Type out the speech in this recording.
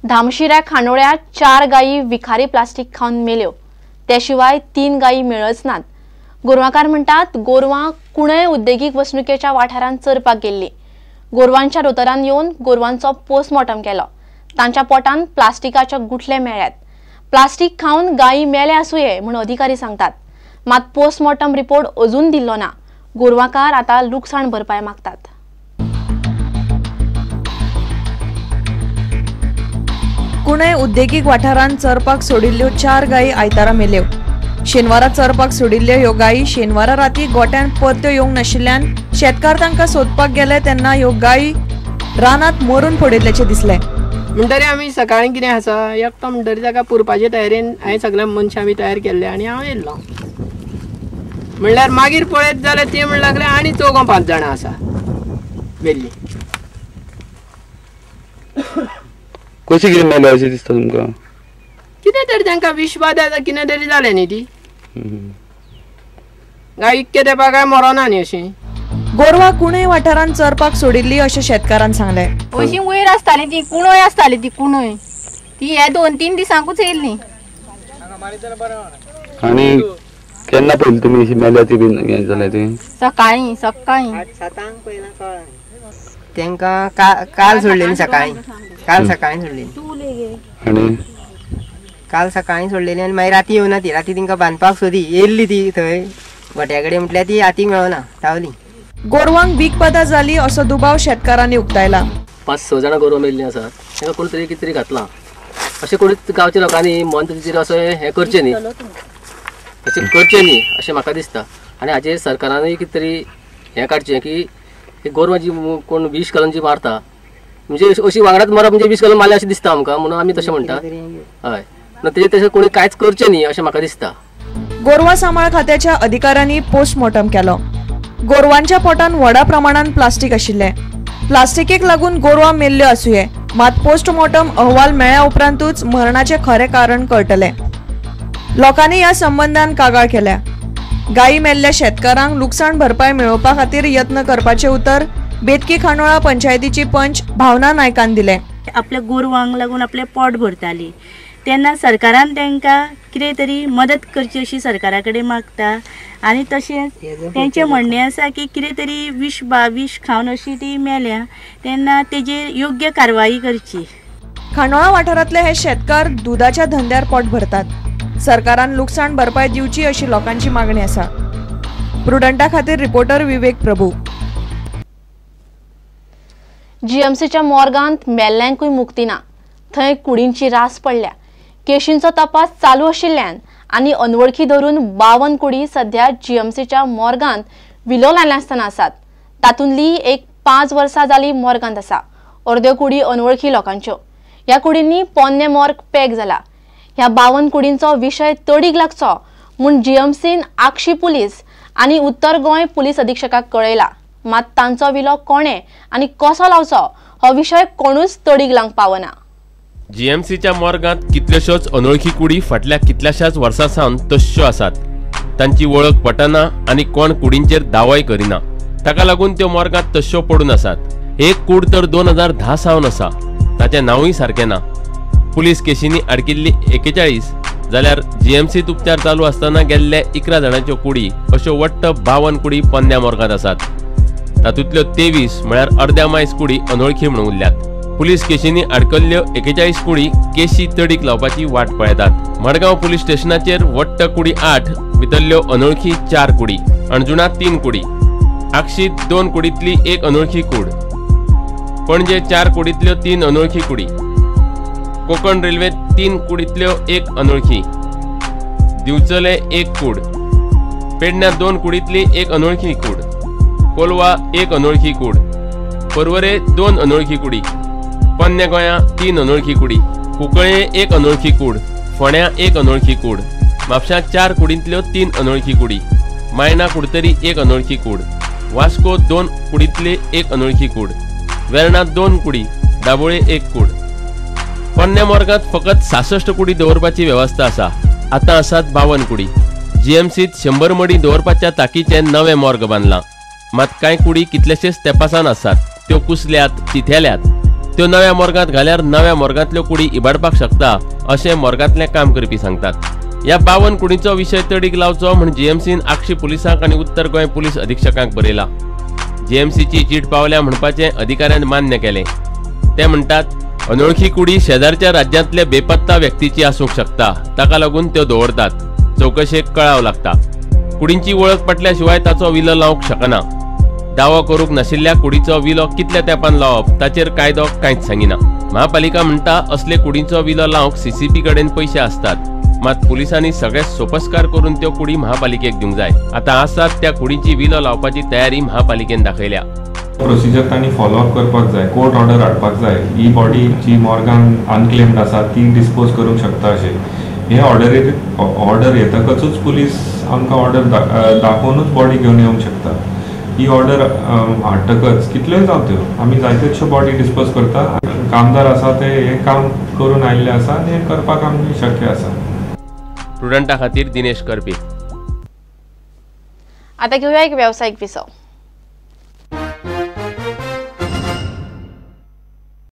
धामशिऱ्या खानोळ्यात 4 गायी विखारी प्लास्टिक खाऊन मेल्यो। त्याशिवाय 3 गायी मेळच नात। गोरवाकार म्हणतात गोरवां कुणय उद्देगीक वसणुकेच्या वाठारांत चरपाक गेल्ली। गोरवांच्या दोतोरान येवन गोरवांचो पोस्टमॉर्टम केलो। तांच्या पोटान प्लास्टिकाचे गुठले मेळ्ळ्यात। प्लास्टिक खाऊन गायी मेले आसुये म्हूण अधिकारी सांगतात। मात पोस्टमॉर्टम रिपोर्ट अजून दिल्लो ना। गोरवाकार आता लुकसाण भरपाय मागतात। कुणय उद्देगीक वाठारांत चरपाक सोडिल्ल्यो 4 गायी आयतारा मेल्यो। शेनवारा चरपाक सोडिल्ल्यो ह्यो गायी शेनवारा राती गोट्यान परत्यो येवंक नाशिल्ल्यान शेतकार तांकां सोदपाक गेले तेन्ना ह्यो गायी रानांत मरून पडिल्ल्याचे दिसले। म्हणटरी आमी सकाळी कितें आसा एकतो म्हणटरी ताका पुरपाचे तयारेन हांवें सगळे मनशां आमी तयार केल्ले आनी हांव येयल्लो। म्हणल्यार मागीर पळयत जाल्यार ते म्हणूंक लागले आनी 4-5 जाणां आसा मेल्लीं। कशी कितें मेले अशें दिसता तुमकां? कितें तरी तांकां विषबाधा कितें तरी जालें न्ही ती गाय इतके तेंपा काय मरोना न्ही अशी। गोरवां कुणय वाठारांत चरपाक सोडिल्ली अशें शेतकारान सांगले। अशी वयर आसताली ती कुणय आसताली ती कुणय ती हे 2-3 दिसांकूच येयल्ली। आनी केन्ना पयलीं तुमी अशी मेल्या ती बीन हें जालें ती? सकाळी तांकां काल सोडलेली सकाळी सकाळी सोडलेली आनी काल सकाळी सोडलेली आनी मागीर राती येवना ती। राती तांकां बांदपाक सोदी येयल्ली ती थंय गोट्या कडेन म्हटल्यार ती हातीक मेळना तावली। गोरवांक विखबाधा जाली असो दुबाव शेतकारांनी उक्तायला। 5-6 जाणां गोरवां मेल्लीं आसात। तांकां कोण तरी कितें तरी घातलां अशें कोणी गांवच्या लोकांनी मन तरी असो हें करचें न्ही अशें करचें न्ही अशें म्हाका दिसता। आनी हाचेर सरकारानूय कितें तरी हें काडचें की गोरवां जी कोण विष घालून जी मारता म्हणजे अशी वांगडाच मरप म्हणजे विष घालून मारले अशें दिसता आमकां म्हणून आमी तशें म्हणटा। हय तेजेर तशें कोणी कांयच करचें न्ही अशें म्हाका दिसता। गोरवा सांबाळ खात्याच्या अधिकाऱ्यांनी पोस्टमॉर्टम केलो। गोरवांच्या पोटान व्हडा प्रमाणात प्लास्टिक आशिल्ले। प्लास्टिकेक लागून गोरवां मेल्ल्यो आसुये मात पोस्टमॉर्टम अहवाल मेळ्ळ्या उपरांतूच मरणाचे खरे कारण कळटले। लोकांनी ह्या संबंधान कागाळ केल्या। गायी मेल्ल्या शेतकारांक लुकसाण भरपाय मेळोवपा खातीर यत्न करपाचे उतर बेतकी खानोळा पंचायतीची पंच भावना नायकान दिले। आपल्या गोरवांक लागून आपले पोट भरताली तेन्ना सरकारान तांकां कितें तरी मदत करची अशी सरकारा कडेन मागता। आनी तशेंच तेंचें म्हणणें आसा की कितें तरी विष खावन अशी ती मेल्या तेन्ना तेजेर योग्य कारवाई करची। खानोळा वाठारांतले हे शेतकार दुधाच्या धंद्यार पोट भरतात। सरकारान लुकसाण भरपाय दिवची अशी लोकांची मागणी आसा। प्रुडंटा खातीर रिपोर्टर विवेक प्रभू। जीएमसीच्या मॉर्गांत मेल्ल्यांकूय मुक्ती ना। थंय कुडींची रास पडल्या। केशींचो तपास चालू आशिल्ल्यान आनी अनवळखी धरून 52 कुडी सध्या जीएमसीच्या मॉर्गांत विलो लायनासतना आसात। तातूंतली एक 5 वर्सां जाली मॉर्गांत आसा। अर्द्यो कुडी अनवळखी लोकांच्यो। ह्या कुडींनी पोन्ने मॉर्ग पॅक जाला। ह्या 52 कुडींचो विशय तडीक लागचो म्हूण जीएमसीन आक्षी पुलीस आनी उत्तर गोंय पुलीस अधीक्षकाक कळयला। मात तांचो विलो कोणे आनी कसो लावचो हो विशय कोणूच तडीक लावंक पावना। जीएमसीच्या मॉर्गांत कितल्योशोच अनोळखी कुडी फाटल्या कितल्याशाच वर्सां सावन तश्यो आसात। तांची वळख पटना आनी कोण कुडींचेर दावोय करिना। ताका लागून त्यो मॉर्गांत तश्यो पडून आसात। एक कूड तर 2010 सावन आसा। ताचें नांवूय सारकें ना। पुलीस केशींनी आडकिल्ली 41 जाल्यार जीएमसीत उपचार चालू आसतना गेल्ले 11 जाणांच्यो कुडी अश्यो वट्ट 52 कुडी पोन्न्या मॉर्गांत आसात। तातूंतल्यो 23 म्हळ्यार अर्द्या मायज कुडी अनोळखी म्हणून उरल्यात। पुलीस केशींनी आडकल्ल्यो 41 कुडी केशी तडीक लावपाची वाट पळयतात। मडगांव पुलीस स्टेशनाचेर वट्ट कुडी 8 भितरल्यो अनोळखी 4 कुडी, अणजुणा 3 कुडी, आक्षीत 2 कुडींतली 1 अनोळखी कूड, पणजे 4 कुडींतल्यो 3 अनोळखी कुडी, कोकण रेल्वेत 3 कुडींतल्यो 1 अनोळखी, दिवचले 1 कूड, पेडण्या 2 कुडींतली 1 अनोळखी कूड, कोलवा 1 अनोळखी कूड, पर्वरे 2 अनोळखी कुडी, पोन्ने गोंया 3 अनोळखी कुडी, कुंकळे 1 अनोळखी कूड, फोण्या 1 अनोळखी कूड, म्हापशां 4 कुडींतल्यो 3 अनोळखी कुडी, मायना कुडतरी 1 अनोळखी कूड, वास्को 2 कुडींतली 1 अनोळखी कूड, वेर्णा 2 कुडी, दाबोळे 1 कूड। पोन्ने मॉर्गांत फकत 66 कुडी दवरपाची वेवस्था आसा। आतां आसात 52 कुडी। जीएमसीत 100 मडी दवरपाच्या ताकीचे नवे मॉर्ग बांदला। मात कांय कुडी कितलेशेच तेपासान आसात। त्यो कुसल्यात, चिथेल्यात। त्यो नव्या मॉर्गांत घाल्यार नव्या मॉर्गांतल्यो कुडी इबाडपाक शकता अशें मॉर्गांतले काम करपी सांगतात। ह्या 52 कुडींचो विशय तडीक लावचो म्हण जीएमसीन आक्षी पुलिसांक आनी उत्तर गोंय पुलीस अधीक्षकांक बरयला। जीएमसीची चीट पावल्या म्हणपाचें अधिकाऱ्यान मान्य केलें। ते म्हणटात अनवळखी कुडी शेजारच्या राज्यांतले बेपत्ता व्यक्तीची आसूंक शकता, ताका लागून त्यो दवरतात। चौकशेक कळाव लागता। कुडींची वळख पटल्या शिवाय ताचो विलो लावंक शकना। दावो करूंक नाशिल्ल्या कुडीचो विलो कितल्या तेंपान लावप ताचेर कायदो कांयच सांगिना। महापालिका म्हणटा असले कुडींचो विलो लावंक सीसीपी कडेन पयशे आसतात, मात पुलिसांनी सगळे सोपस्कार करून त्यो कुडी महापालिकेक दिवंक जाय। आता आसात त्या कुडींची विलो लावपाची तयारी महापालिकेन दाखयल्या। प्रोसिजर तांणी फॉलोअप करपाक जाय, कोर्ट ऑर्डर हाडपाक जाय। ही बॉडी जी मॉर्गान अनक्लेम्ड आसा ती डिस्पोज करूंक शकता अशें हे ऑर्डर येतकच पुलीस आमकां ऑर्डर दाखोवनूच बॉडी घेवन येवंक शकता। ही ऑर्डर हाडटकच कितल्योय जावं त्यो आमी जायत्योशो बॉडी डिस्पोज करता। कामदार आसा ते हे काम करून आयिल्ले आसा आनी हे करपाक आमकां शक्य आसा। प्रुडंटा खातीर दिनेश करपी। आता घेऊया एक व्यावसायिक विसव।